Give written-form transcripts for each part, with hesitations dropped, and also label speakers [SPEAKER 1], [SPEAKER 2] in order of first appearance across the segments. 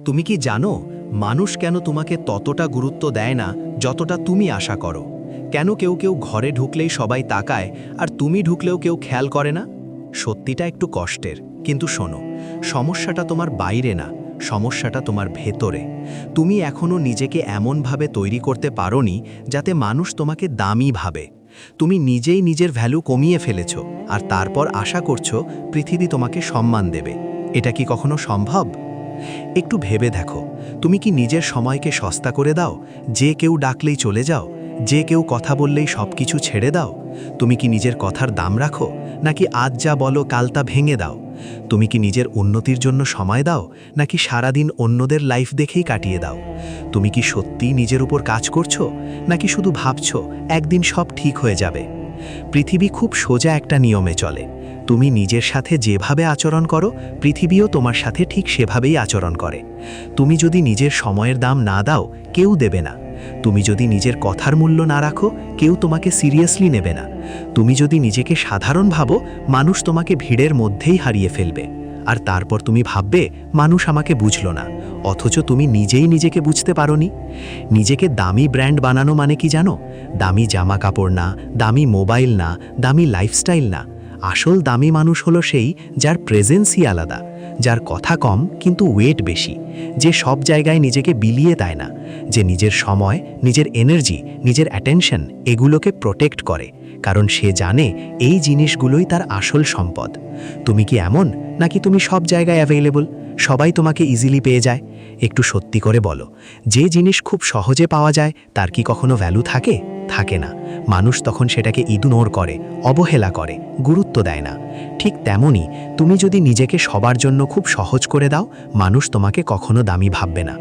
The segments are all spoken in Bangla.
[SPEAKER 1] তুমি কি জানো মানুষ কেন তোমাকে ততটা গুরুত্ব দেয় না যতটা তুমি আশা করো? কেন কেউ কেউ ঘরে ঢুকলেই সবাই তাকায় আর তুমি ঢুকলেও কেউ খেয়াল করে না? সত্যিটা একটু কষ্টের, কিন্তু শোনো, সমস্যাটা তোমার বাইরে না, সমস্যাটা তোমার ভেতরে। তুমি এখনও নিজেকে এমনভাবে তৈরি করতে পারোনি যাতে মানুষ তোমাকে দামি ভাবে। তুমি নিজেই নিজের ভ্যালু কমিয়ে ফেলেছ আর তারপর আশা করছো পৃথিবী তোমাকে সম্মান দেবে। এটা কি কখনো সম্ভব? একটু ভেবে দেখো, তুমি কি নিজের সময়কে সস্তা করে দাও? যে কেউ ডাকলেই চলে যাও? যে কেউ কথা বললেই সব কিছু ছেড়ে দাও? তুমি কি নিজের কথার দাম রাখো, নাকি আজ যা বলো কাল তা ভেঙে দাও? তুমি কি নিজের উন্নতির জন্য সময় দাও, নাকি সারাদিন অন্যদের লাইফ দেখেই কাটিয়ে দাও? তুমি কি সত্যিই নিজের উপর কাজ করছো, নাকি শুধু ভাবছো একদিন সব ঠিক হয়ে যাবে? পৃথিবী খুব সোজা একটা নিয়মে চলে। তুমি নিজের সাথে যেভাবে আচরণ করো, পৃথিবীও তোমার সাথে ঠিক সেভাবেই আচরণ করে। তুমি যদি নিজের সময়ের দাম না দাও, কেউ দেবে না। তুমি যদি নিজের কথার মূল্য না রাখো, কেউ তোমাকে সিরিয়াসলি নেবে না। তুমি যদি নিজেকে সাধারণ ভাবো, মানুষ তোমাকে ভিড়ের মধ্যেই হারিয়ে ফেলবে। আর তারপর তুমি ভাববে মানুষ আমাকে বুঝলো না, অথচ তুমি নিজেই নিজেকে বুঝতে পারোনি। নিজেকে দামি ব্র্যান্ড বানানো মানে কি জানো? দামি জামা কাপড় না, দামি মোবাইল না, দামি লাইফস্টাইল না। আসল দামি মানুষ হলো সেই যার প্রেজেন্সই আলাদা, যার কথা কম কিন্তু ওয়েট বেশি, যে সব জায়গায় নিজেকে বিলিয়ে দেয় না, যে নিজের সময়, নিজের এনার্জি, নিজের অ্যাটেনশন এগুলোকে প্রোটেক্ট করে, কারণ সে জানে এই জিনিসগুলোই তার আসল সম্পদ। তুমি কি এমন, নাকি তুমি সব জায়গায় অ্যাভেলেবল, সবাই তোমাকে ইজিলি পেয়ে যায়? একটু সত্যি করে বলো, যে জিনিস খুব সহজে পাওয়া যায় তার কি কখনো ভ্যালু থাকে? থাকে না। মানুষ তখন সেটাকে ইগনোর করে, অবহেলা করে, গুরুত্ব দেয় না। ঠিক তেমনই তুমি যদি নিজেকে সবার জন্য খুব সহজ করে দাও, মানুষ তোমাকে কখনো দামি ভাববে না।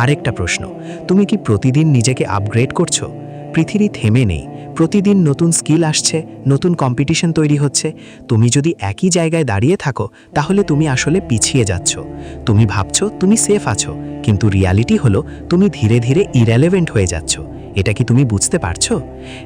[SPEAKER 1] আরেকটা প্রশ্ন, তুমি কি প্রতিদিন নিজেকে আপগ্রেড করছো? পৃথিবী থেমে নেই, প্রতিদিন নতুন স্কিল আসছে, নতুন কম্পিটিশন তৈরি হচ্ছে। তুমি যদি একই জায়গায় দাঁড়িয়ে থাকো, তাহলে তুমি আসলে পিছিয়ে যাচ্ছ। তুমি ভাবছো তুমি সেফ আছো, কিন্তু রিয়ালিটি হলো তুমি ধীরে ধীরে ইরেলেভেন্ট হয়ে যাচ্ছ। এটা কি তুমি বুঝতে পারছো?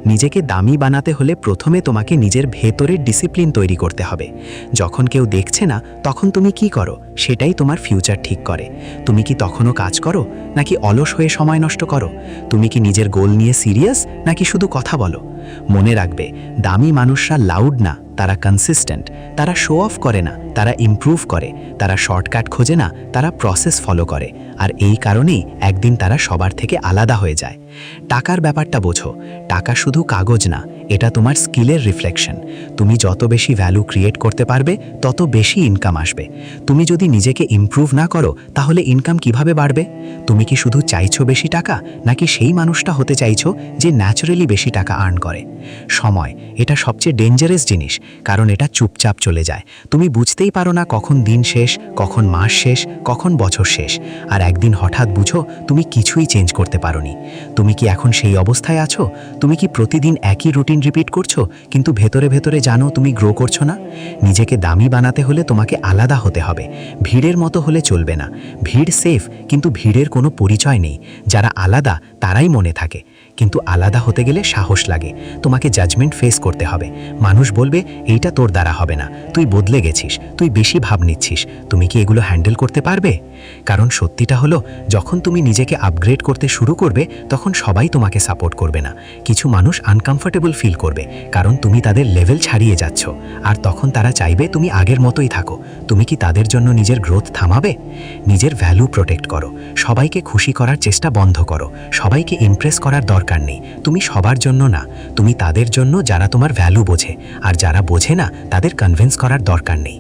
[SPEAKER 1] নিজেকে দামি বানাতে হলে প্রথমে তোমাকে নিজের ভেতরের ডিসিপ্লিন তৈরি করতে হবে। যখন কেউ দেখছে না, তখন তুমি কি করো সেটাই তোমার ফিউচার ঠিক করে। তুমি কি তখনও কাজ করো, নাকি অলস হয়ে সময় নষ্ট করো? তুমি কি নিজের গোল নিয়ে সিরিয়াস, নাকি শুধু কথা বলো? মনে রাখবে, দামি মানুষরা লাউড না, তারা কনসিস্টেন্ট। তারা শো অফ করে না, তারা ইমপ্রুভ করে। তারা শর্টকাট খোঁজে না, তারা প্রসেস ফলো করে। আর এই কারণেই একদিন তারা সবার থেকে আলাদা হয়ে যায়। টাকার ব্যাপারটা বোঝো, টাকা শুধু কাগজ না, এটা তোমার স্কিলের রিফ্লেকশন। তুমি যত বেশি ভ্যালু ক্রিয়েট করতে পারবে, তত বেশি ইনকাম আসবে। তুমি যদি নিজেকে ইমপ্রুভ না করো, তাহলে ইনকাম কিভাবে বাড়বে? তুমি কি শুধু চাইছো বেশি টাকা, নাকি সেই মানুষটা হতে চাইছো যে ন্যাচারালি বেশি টাকা আর্ন করে? সময়, এটা সবচেয়ে ডেঞ্জারাস জিনিস, কারণ এটা চুপচাপ চলে যায়। তুমি বুঝতেই পারো না কখন দিন শেষ, কখন মাস শেষ, কখন বছর শেষ। আর একদিন হঠাৎ বুঝো তুমি কিছুই চেঞ্জ করতে পারোনি। তুমি কি এখন সেই অবস্থায় আছো? তুমি কি প্রতিদিন একই রুটিন রিপিট করছো, কিন্তু ভেতরে ভেতরে জানো তুমি গ্রো করছো না? নিজেকে দামি বানাতে হলে তোমাকে আলাদা হতে হবে। ভিড়ের মতো হলে চলবে না। ভিড় সেফ, কিন্তু ভিড়ের কোনো পরিচয় নেই। যারা আলাদা তারাই মনে থাকে, কিন্তু আলাদা হতে গেলে সাহস লাগে। তোমাকে জাজমেন্ট ফেস করতে হবে। মানুষ বলবে এইটা তোর দ্বারা হবে না, তুই বদলে গেছিস, তুই বেশি ভাব নিচ্ছিস। তুমি কি এগুলো হ্যান্ডেল করতে পারবে? কারণ সত্যিটা হলো, যখন তুমি নিজেকে আপগ্রেড করতে শুরু করবে, তখন সবাই তোমাকে সাপোর্ট করবে না। কিছু মানুষ আনকমফোর্টেবল ফিল করবে, কারণ তুমি তাদের লেভেল ছাড়িয়ে যাচ্ছ। আর তখন তারা চাইবে তুমি আগের মতোই থাকো। তুমি কি তাদের জন্য নিজের গ্রোথ থামাবে? নিজের ভ্যালু প্রোটেক্ট করো। সবাইকে খুশি করার চেষ্টা বন্ধ করো। সবাইকে ইমপ্রেস করার দরকার নেই। তুমি সবার জন্য না, তুমি তাদের জন্য যারা তোমার ভ্যালু বোঝে। আর যারা বোঝে না, তাদের কনভিন্স করার দরকার নেই।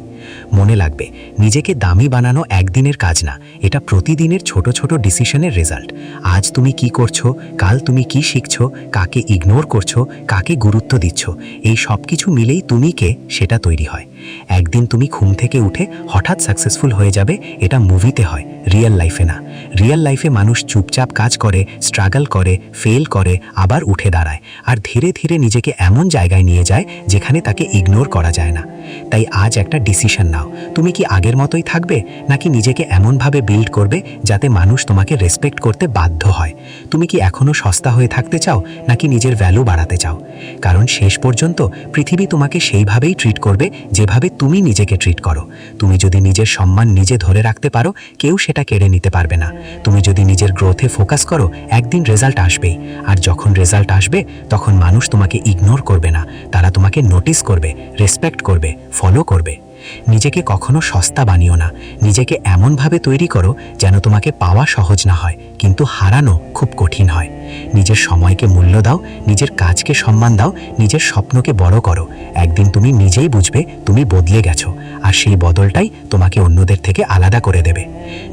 [SPEAKER 1] মনে লাগবে, নিজেকে দামি বানানো একদিনের কাজ না, এটা প্রতিদিনের ছোট ছোট ডিসিশনের রেজাল্ট। আজ তুমি কি করছো, কাল তুমি কি শিখছো, কাকে ইগনোর করছো, কাকে গুরুত্ব দিচ্ছ, এই সব কিছু মিলেই তুমি কে সেটা তৈরি হয়। একদিন তুমি ঘুম থেকে উঠে হঠাৎ সাকসেসফুল হয়ে যাবে, এটা মুভিতে হয়, রিয়েল লাইফে না। রিয়েল লাইফে মানুষ চুপচাপ কাজ করে, স্ট্রাগল করে, ফেল করে, আবার উঠে দাঁড়ায়, আর ধীরে ধীরে নিজেকে এমন জায়গায় নিয়ে যায় যেখানে তাকে ইগনোর করা যায় না। তাই আজ একটা ডিসিশন নাও, তুমি কি আগের মতোই থাকবে, নাকি নিজেকে এমনভাবে বিল্ড করবে যাতে মানুষ তোমাকে রেসপেক্ট করতে বাধ্য হয়? তুমি কি এখনও সস্তা হয়ে থাকতে চাও, নাকি নিজের ভ্যালু বাড়াতে চাও? কারণ শেষ পর্যন্ত পৃথিবী তোমাকে সেইভাবেই ট্রিট করবে যেভাবে
[SPEAKER 2] যেভাবে তুমি নিজেকে ট্রিট করো। তুমি যদি নিজের সম্মান নিজে ধরে রাখতে পারো, কেউ সেটা কেড়ে নিতে পারবে না। তুমি যদি নিজের গ্রোথে ফোকাস করো, একদিন রেজাল্ট আসবেই। আর যখন রেজাল্ট আসবে, তখন মানুষ তোমাকে ইগনোর করবে না, তারা তোমাকে নোটিস করবে, রেসপেক্ট করবে, ফলো করবে। নিজেকে কখনো সস্তা বানিও না। নিজেকে এমনভাবে তৈরি করো যেন তোমাকে পাওয়া সহজ না হয়, কিন্তু হারানো খুব কঠিন হয়। নিজের সময়কে মূল্য দাও, নিজের কাজকে সম্মান দাও, নিজের স্বপ্নকে বড় করো। একদিন তুমি নিজেই বুঝবে তুমি বদলে গেছো, আর সেই বদলটাই তোমাকে অন্যদের থেকে আলাদা করে দেবে।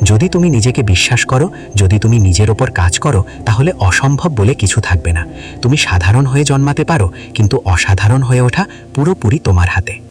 [SPEAKER 2] যদি তুমি নিজেকে বিশ্বাস করো, যদি তুমি নিজের ওপর কাজ করো, তাহলে অসম্ভব বলে কিছু থাকবে না। তুমি সাধারণ হয়ে জন্মাতে পারো, কিন্তু অসাধারণ হয়ে ওঠা পুরোপুরি তোমার হাতে।